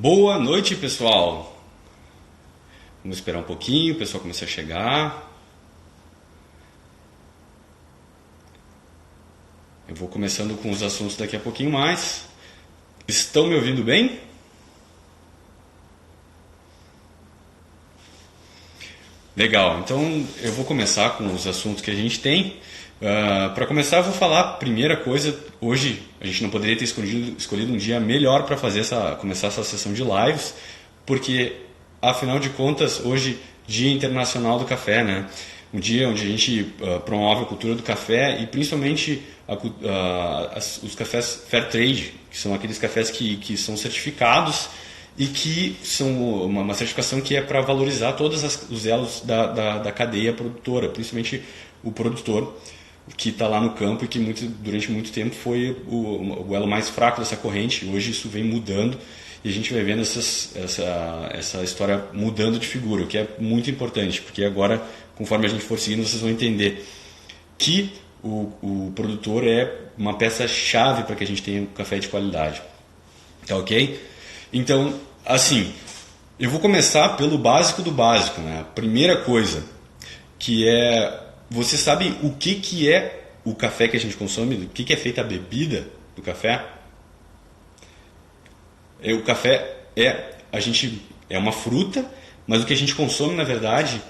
Boa noite, pessoal. Vamos esperar um pouquinho, o pessoal começar a chegar. Eu vou começando com os assuntos daqui a pouquinho mais. Estão me ouvindo bem? Legal, então eu vou começar com os assuntos que a gente tem. Para começar, eu vou falar a primeira coisa. Hoje a gente não poderia ter escolhido um dia melhor para começar essa sessão de lives, porque afinal de contas, hoje Dia Internacional do Café, né? Um dia onde a gente promove a cultura do café e principalmente os cafés Fair Trade, que são aqueles cafés que são certificados e que são uma certificação que é para valorizar todos os elos da cadeia produtora, principalmente o produtor que está lá no campo e que durante muito tempo foi o elo mais fraco dessa corrente. Hoje isso vem mudando e a gente vai vendo essa história mudando de figura, o que é muito importante, porque agora, conforme a gente for seguindo, vocês vão entender que o produtor é uma peça-chave para que a gente tenha um café de qualidade. Tá ok? Então, assim, eu vou começar pelo básico do básico, né? A primeira coisa, que é, você sabe o que é o café que a gente consome, do que é feita a bebida do café? O café é uma fruta, mas o que a gente consome, na verdade,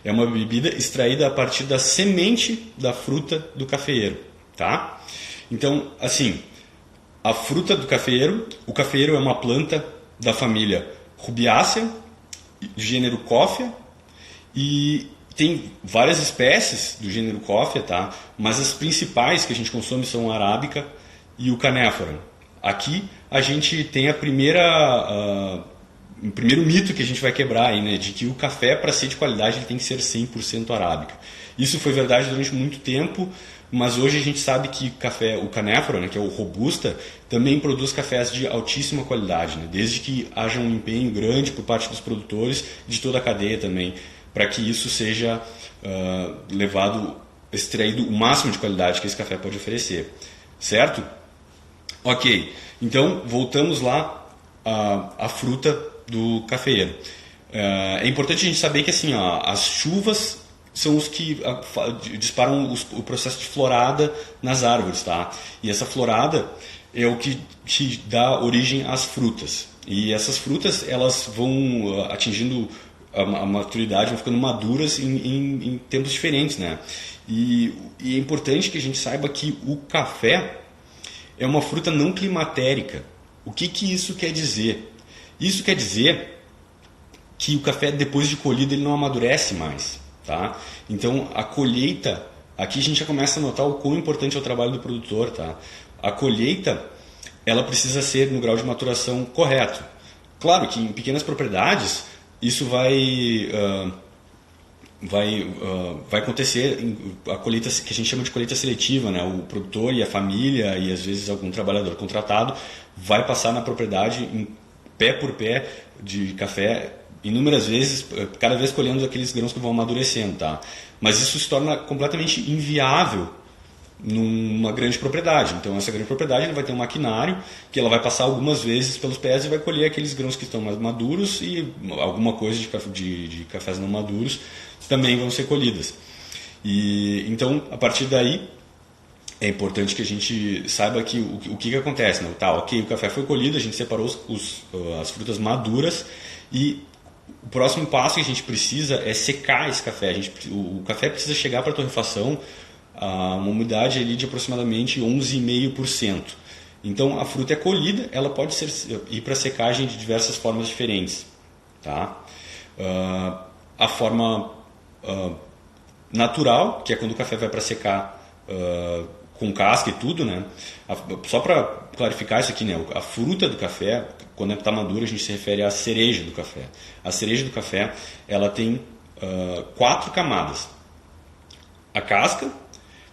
é uma bebida extraída a partir da semente da fruta do cafeeiro, tá? Então, assim, a fruta do cafeeiro, o cafeeiro é uma planta da família Rubiácea, do gênero Coffea, e tem várias espécies do gênero Coffea, tá? Mas as principais que a gente consome são a arábica e o canéfora. Aqui a gente tem o primeiro mito que a gente vai quebrar aí, né? De que o café, para ser de qualidade, ele tem que ser 100% arábica. Isso foi verdade durante muito tempo, mas hoje a gente sabe que o canéfora, né, que é o robusta, também produz cafés de altíssima qualidade, né? Desde que haja um empenho grande por parte dos produtores e de toda a cadeia também, para que isso seja extraído o máximo de qualidade que esse café pode oferecer, certo? Ok, então voltamos lá à fruta do cafeeiro. É importante a gente saber que assim, as chuvas são os que disparam o processo de florada nas árvores, tá? E essa florada é o que dá origem às frutas. E essas frutas, elas vão atingindo a maturidade, vão ficando maduras em tempos diferentes, né? E é importante que a gente saiba que o café é uma fruta não climatérica. O que isso quer dizer? Isso quer dizer que o café, depois de colhido, ele não amadurece mais, tá? Então, a colheita, aqui a gente já começa a notar o quão importante é o trabalho do produtor, tá? A colheita, ela precisa ser no grau de maturação correto. Claro que em pequenas propriedades, isso vai acontecer a colheita que a gente chama de colheita seletiva, né? O produtor e a família e às vezes algum trabalhador contratado vai passar na propriedade em pé por pé de café inúmeras vezes, cada vez colhendo aqueles grãos que vão amadurecendo, tá? Mas isso se torna completamente inviável numa grande propriedade. Então essa grande propriedade ele vai ter um maquinário que ela vai passar algumas vezes pelos pés e vai colher aqueles grãos que estão mais maduros e alguma coisa de cafés não maduros também vão ser colhidas. E então, a partir daí, é importante que a gente saiba que o que acontece, né? Tá, ok, o café foi colhido, a gente separou as frutas maduras e o próximo passo que a gente precisa é secar esse café. O café precisa chegar para a torrefação a uma umidade ali de aproximadamente 11,5%. Então, a fruta é colhida, ela pode ir para secagem de diversas formas diferentes, tá? A forma natural, que é quando o café vai para secar com casca e tudo, né? Só para clarificar isso aqui, né? A fruta do café, quando está madura, a gente se refere à cereja do café. A cereja do café, ela tem 4 camadas. A casca,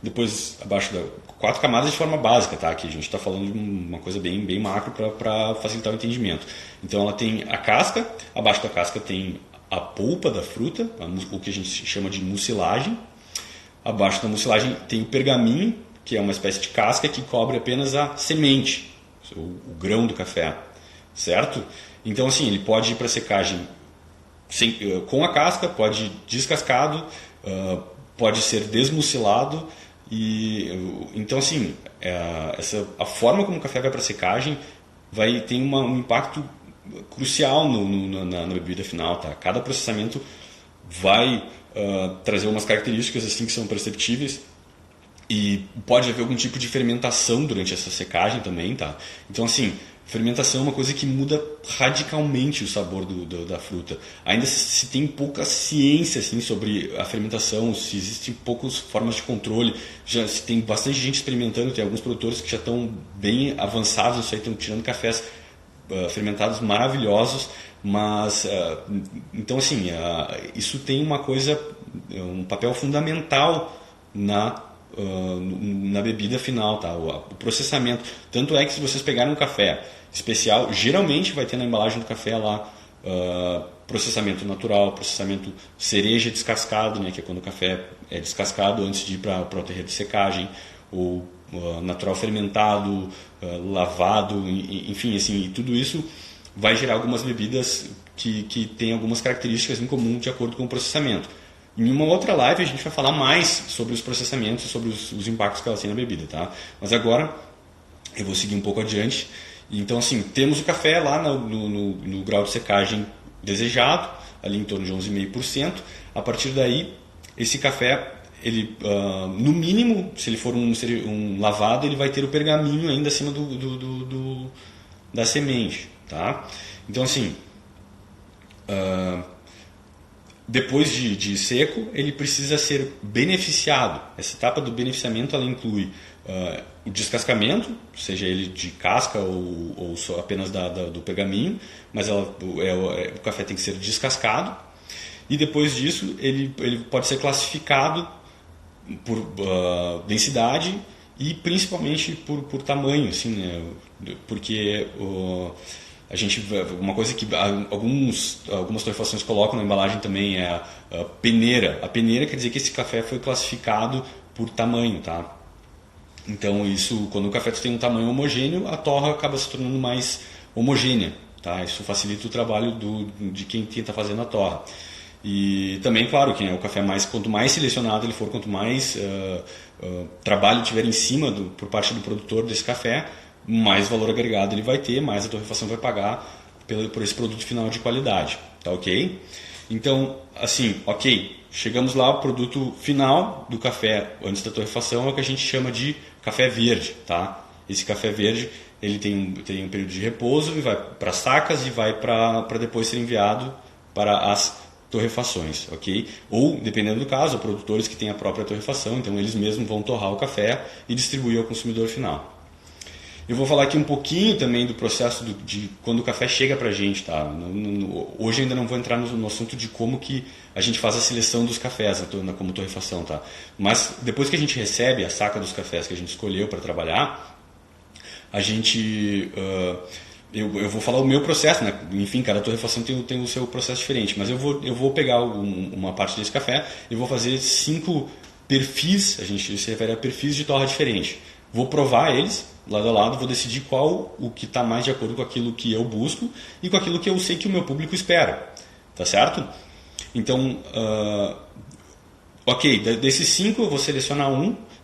depois abaixo 4 camadas de forma básica, tá? Aqui a gente está falando de uma coisa bem macro para facilitar o entendimento. Então ela tem a casca, abaixo da casca tem a polpa da fruta, o que a gente chama de mucilagem. Abaixo da mucilagem tem o pergaminho, que é uma espécie de casca que cobre apenas a semente, o grão do café, certo? Então, assim, ele pode ir para secagem com a casca, pode ir descascado, pode ser desmucilado. Então, assim, a forma como o café vai para secagem vai ter um impacto crucial na bebida final, tá? Cada processamento vai trazer umas características assim que são perceptíveis e pode haver algum tipo de fermentação durante essa secagem também, tá? Então, assim, fermentação é uma coisa que muda radicalmente o sabor da fruta. Ainda se tem pouca ciência assim, sobre a fermentação, se existem poucas formas de controle. Já se tem bastante gente experimentando, tem alguns produtores que já estão bem avançados, isso aí, estão tirando cafés fermentados maravilhosos, mas então assim, isso tem um papel fundamental na bebida final, tá? O processamento. Tanto é que se vocês pegarem um café especial, geralmente vai ter na embalagem do café lá processamento natural, processamento cereja descascado, né? Que é quando o café é descascado antes de ir para o terreiro de secagem, ou natural fermentado, lavado, enfim, assim, e tudo isso vai gerar algumas bebidas que têm algumas características em comum de acordo com o processamento. Em uma outra live a gente vai falar mais sobre os processamentos e sobre os impactos que elas têm na bebida, tá? Mas agora eu vou seguir um pouco adiante. Então, assim, temos o café lá no grau de secagem desejado, ali em torno de 11,5%. A partir daí, esse café, ele, no mínimo, se ele for um lavado, ele vai ter o pergaminho ainda acima da semente, tá? Então, assim, depois de seco, ele precisa ser beneficiado. Essa etapa do beneficiamento ela inclui o descascamento, seja ele de casca ou só apenas do pergaminho, mas o café tem que ser descascado. E depois disso, ele pode ser classificado por densidade e principalmente por tamanho, assim, né? Porque a gente, uma coisa que algumas torrefações colocam na embalagem também é a peneira. A peneira quer dizer que esse café foi classificado por tamanho, tá? Então isso, quando o café tem um tamanho homogêneo, a torra acaba se tornando mais homogênea, tá? Isso facilita o trabalho de quem está fazendo a torra. E também, claro, que o café quanto mais selecionado ele for, quanto mais trabalho tiver em cima por parte do produtor desse café, mais valor agregado ele vai ter, mais a torrefação vai pagar por esse produto final de qualidade, tá ok? Então, assim, ok, chegamos lá, o produto final do café antes da torrefação é o que a gente chama de café verde, tá? Esse café verde, ele tem um período de repouso e vai para as sacas e vai para depois ser enviado para as torrefações, ok? Ou, dependendo do caso, produtores que têm a própria torrefação, então eles mesmos vão torrar o café e distribuir ao consumidor final. Eu vou falar aqui um pouquinho também do processo de quando o café chega para a gente, tá? Hoje ainda não vou entrar no assunto de como que a gente faz a seleção dos cafés como torrefação, tá? Mas depois que a gente recebe a saca dos cafés que a gente escolheu para trabalhar, a gente... eu vou falar o meu processo, né? Enfim, cada torrefação tem o seu processo diferente, mas eu vou pegar uma parte desse café e vou fazer 5 perfis, a gente se refere a perfis de torra diferente. Vou provar eles lado a lado, vou decidir qual o que está mais de acordo com aquilo que eu busco e com aquilo que eu sei que o meu público espera, tá certo? Então, ok, desses 5 eu vou selecionar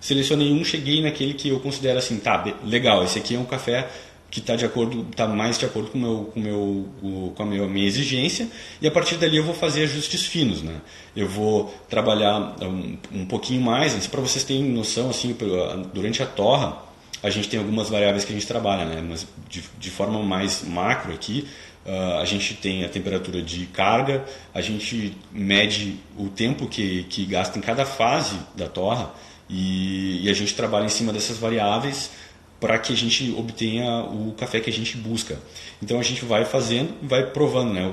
selecionei um, cheguei naquele que eu considero assim, tá, legal, esse aqui é um café que está mais de acordo com a minha exigência, e a partir dali eu vou fazer ajustes finos, né? Eu vou trabalhar um pouquinho mais, para vocês terem noção, assim, durante a torra, a gente tem algumas variáveis que a gente trabalha, né? Mas de forma mais macro aqui, a gente tem a temperatura de carga, a gente mede o tempo que gasta em cada fase da torra e a gente trabalha em cima dessas variáveis para que a gente obtenha o café que a gente busca. Então a gente vai fazendo, vai provando, né?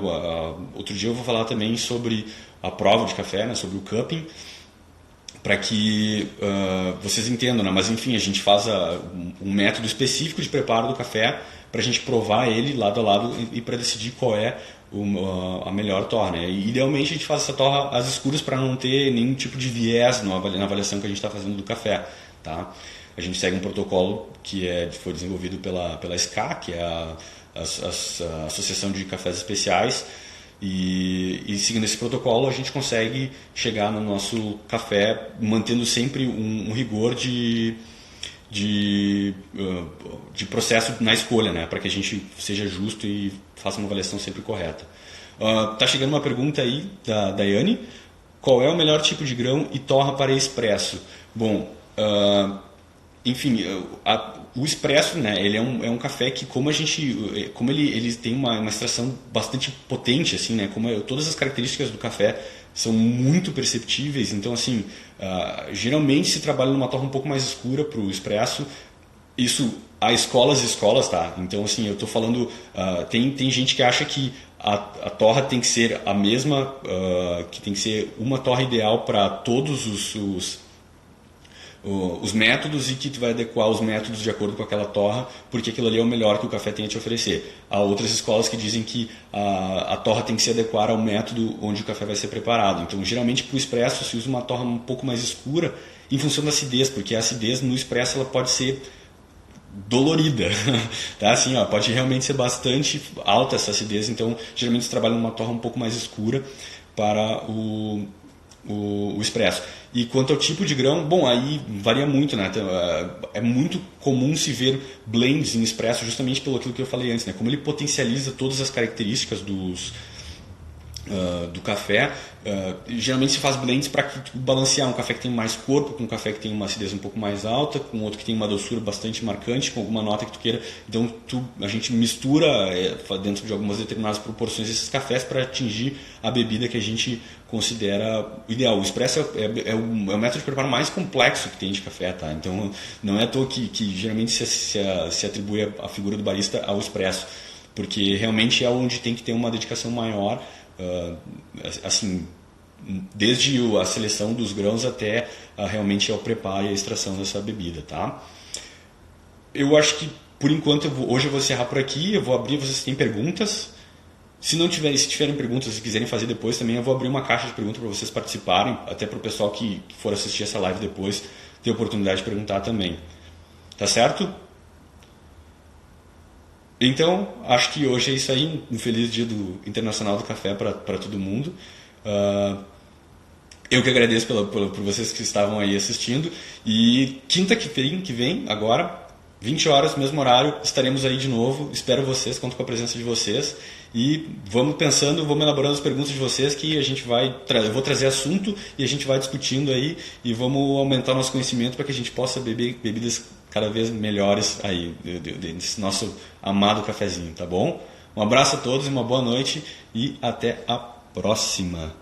Outro dia eu vou falar também sobre a prova de café, né? Sobre o cupping, para que vocês entendam, né? Mas enfim, a gente faz um método específico de preparo do café para a gente provar ele lado a lado e para decidir qual é a melhor torra, né? E, idealmente a gente faz essa torra às escuras para não ter nenhum tipo de viés na avaliação que a gente está fazendo do café, tá? A gente segue um protocolo que foi desenvolvido pela SCA, que é a Associação de Cafés Especiais. E seguindo esse protocolo, a gente consegue chegar no nosso café mantendo sempre um rigor de processo na escolha, né? Para que a gente seja justo e faça uma avaliação sempre correta. Tá chegando uma pergunta aí da Daiane. Qual é o melhor tipo de grão e torra para expresso? Bom, enfim, o expresso, né, ele é um café que como ele tem uma extração bastante potente, assim, né, todas as características do café são muito perceptíveis, então assim, geralmente se trabalha numa torra um pouco mais escura para o expresso. Isso há escolas e escolas, tá? Então assim, eu estou falando, tem gente que acha que a torra tem que ser a mesma, que tem que ser uma torra ideal para todos os métodos e que tu vai adequar os métodos de acordo com aquela torra, porque aquilo ali é o melhor que o café tem a te oferecer. Há outras escolas que dizem que a torra tem que se adequar ao método onde o café vai ser preparado. Então, geralmente para o expresso se usa uma torra um pouco mais escura em função da acidez, porque a acidez no expresso ela pode ser dolorida, tá? Assim, pode realmente ser bastante alta essa acidez, então geralmente se trabalha numa torra um pouco mais escura para o expresso. E quanto ao tipo de grão, bom, aí varia muito, né? É muito comum se ver blends em expresso justamente pelo aquilo que eu falei antes, né? Como ele potencializa todas as características do café, geralmente se faz blends para balancear um café que tem mais corpo com um café que tem uma acidez um pouco mais alta, com outro que tem uma doçura bastante marcante, com alguma nota que tu queira. Então a gente mistura dentro de algumas determinadas proporções esses cafés para atingir a bebida que a gente considera ideal. O expresso é o método de preparo mais complexo que tem de café, tá? Então não é à toa que geralmente se atribui a figura do barista ao expresso, porque realmente é onde tem que ter uma dedicação maior, assim, desde a seleção dos grãos até realmente ao preparo e a extração dessa bebida, tá? Eu acho que por enquanto hoje eu vou encerrar por aqui. Eu vou abrir, vocês têm perguntas? Se tiverem perguntas e quiserem fazer depois também, eu vou abrir uma caixa de perguntas para vocês participarem, até para o pessoal que for assistir essa live depois ter a oportunidade de perguntar também. Tá certo? Então, acho que hoje é isso aí. Um feliz dia Internacional do Café para todo mundo. Eu que agradeço por vocês que estavam aí assistindo. E quinta que vem, agora, 20 horas, mesmo horário, estaremos aí de novo. Espero vocês, conto com a presença de vocês. E vamos elaborando as perguntas de vocês, que a gente eu vou trazer assunto e a gente vai discutindo aí e vamos aumentar nosso conhecimento para que a gente possa beber bebidas cada vez melhores aí, desse nosso amado cafezinho, tá bom? Um abraço a todos, uma boa noite e até a próxima.